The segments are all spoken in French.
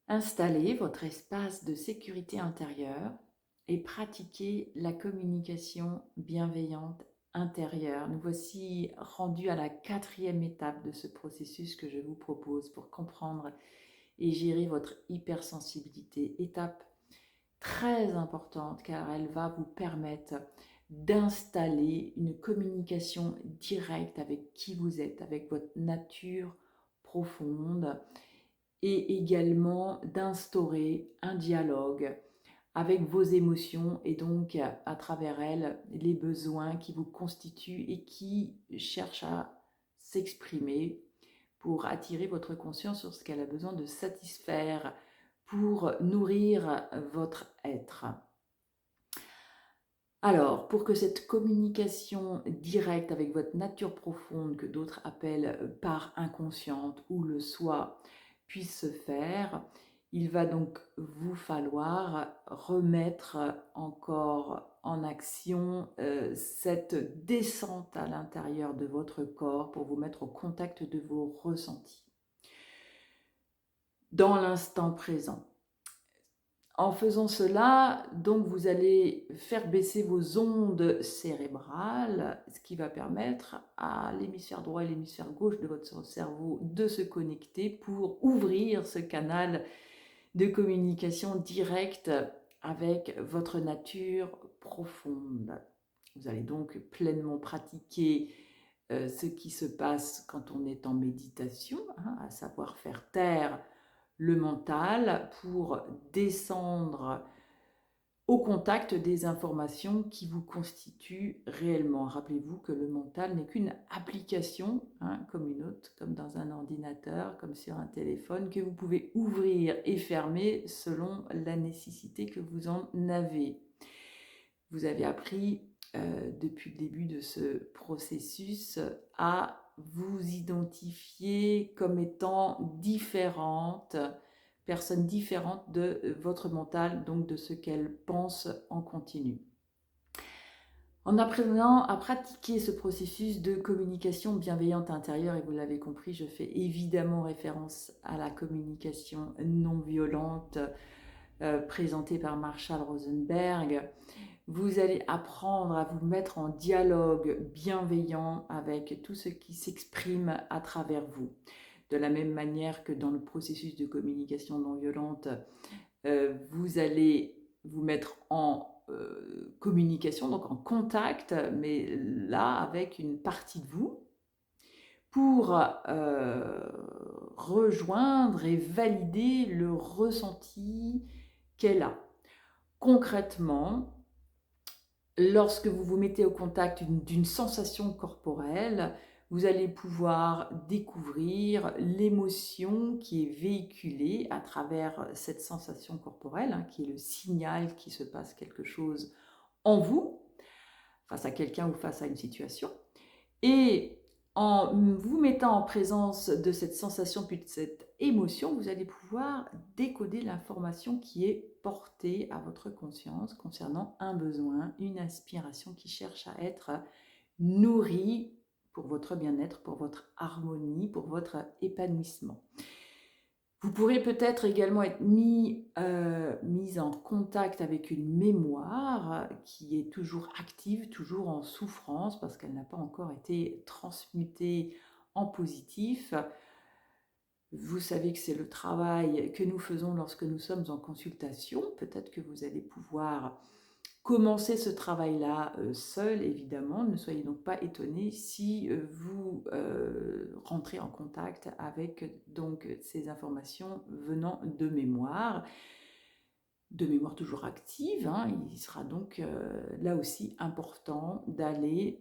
Installez votre espace de sécurité intérieure et pratiquez la communication bienveillante intérieure. Nous voici rendus à la 4e étape de ce processus que je vous propose pour comprendre et gérer votre hypersensibilité. Étape très importante car elle va vous permettre d'installer une communication directe avec qui vous êtes, avec votre nature profonde et également d'instaurer un dialogue avec vos émotions et donc à travers elles les besoins qui vous constituent et qui cherchent à s'exprimer pour attirer votre conscience sur ce qu'elle a besoin de satisfaire pour nourrir votre être. Alors, pour que cette communication directe avec votre nature profonde, que d'autres appellent part inconsciente ou le soi, puisse se faire, il va donc vous falloir remettre encore en action cette descente à l'intérieur de votre corps pour vous mettre au contact de vos ressentis dans l'instant présent. En faisant cela, donc vous allez faire baisser vos ondes cérébrales, ce qui va permettre à l'hémisphère droit et l'hémisphère gauche de votre cerveau de se connecter pour ouvrir ce canal de communication directe avec votre nature profonde. Vous allez donc pleinement pratiquer ce qui se passe quand on est en méditation, à savoir faire taire le mental pour descendre au contact des informations qui vous constituent réellement. Rappelez-vous que le mental n'est qu'une application, comme une autre, comme dans un ordinateur, comme sur un téléphone, que vous pouvez ouvrir et fermer selon la nécessité que vous en avez. Vous avez appris depuis le début de ce processus à vous identifier comme étant différentes, personnes différentes de votre mental, donc de ce qu'elle pense en continu. En apprenant à pratiquer ce processus de communication bienveillante intérieure, et vous l'avez compris, je fais évidemment référence à la communication non violente présentée par Marshall Rosenberg, vous allez apprendre à vous mettre en dialogue bienveillant avec tout ce qui s'exprime à travers vous. De la même manière que dans le processus de communication non violente, vous allez vous mettre en communication, donc en contact, mais là avec une partie de vous, pour rejoindre et valider le ressenti qu'elle a. Concrètement, lorsque vous vous mettez au contact d'une sensation corporelle, vous allez pouvoir découvrir l'émotion qui est véhiculée à travers cette sensation corporelle, qui est le signal qu'il se passe quelque chose en vous, face à quelqu'un ou face à une situation. Et en vous mettant en présence de cette sensation puis de cette émotion, vous allez pouvoir décoder l'information qui est portée à votre conscience concernant un besoin, une aspiration qui cherche à être nourrie pour votre bien-être, pour votre harmonie, pour votre épanouissement. Vous pourrez peut-être également être mis en contact avec une mémoire qui est toujours active, toujours en souffrance parce qu'elle n'a pas encore été transmutée en positif. Vous savez que c'est le travail que nous faisons lorsque nous sommes en consultation. Peut-être que vous allez pouvoir commencer ce travail-là seul, évidemment. Ne soyez donc pas étonnés si vous rentrez en contact avec donc ces informations venant de mémoire toujours active. Il sera donc là aussi important d'aller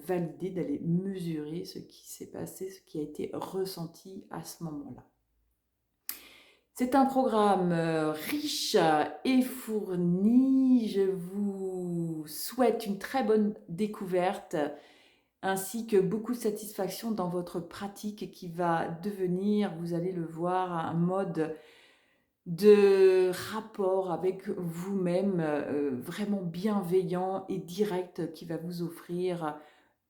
valider, d'aller mesurer ce qui s'est passé, ce qui a été ressenti à ce moment-là. C'est un programme riche et fourni. Je vous souhaite une très bonne découverte ainsi que beaucoup de satisfaction dans votre pratique qui va devenir, vous allez le voir, un mode de rapport avec vous-même vraiment bienveillant et direct qui va vous offrir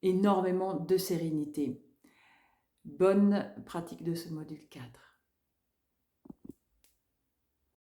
énormément de sérénité. Bonne pratique de ce module 4.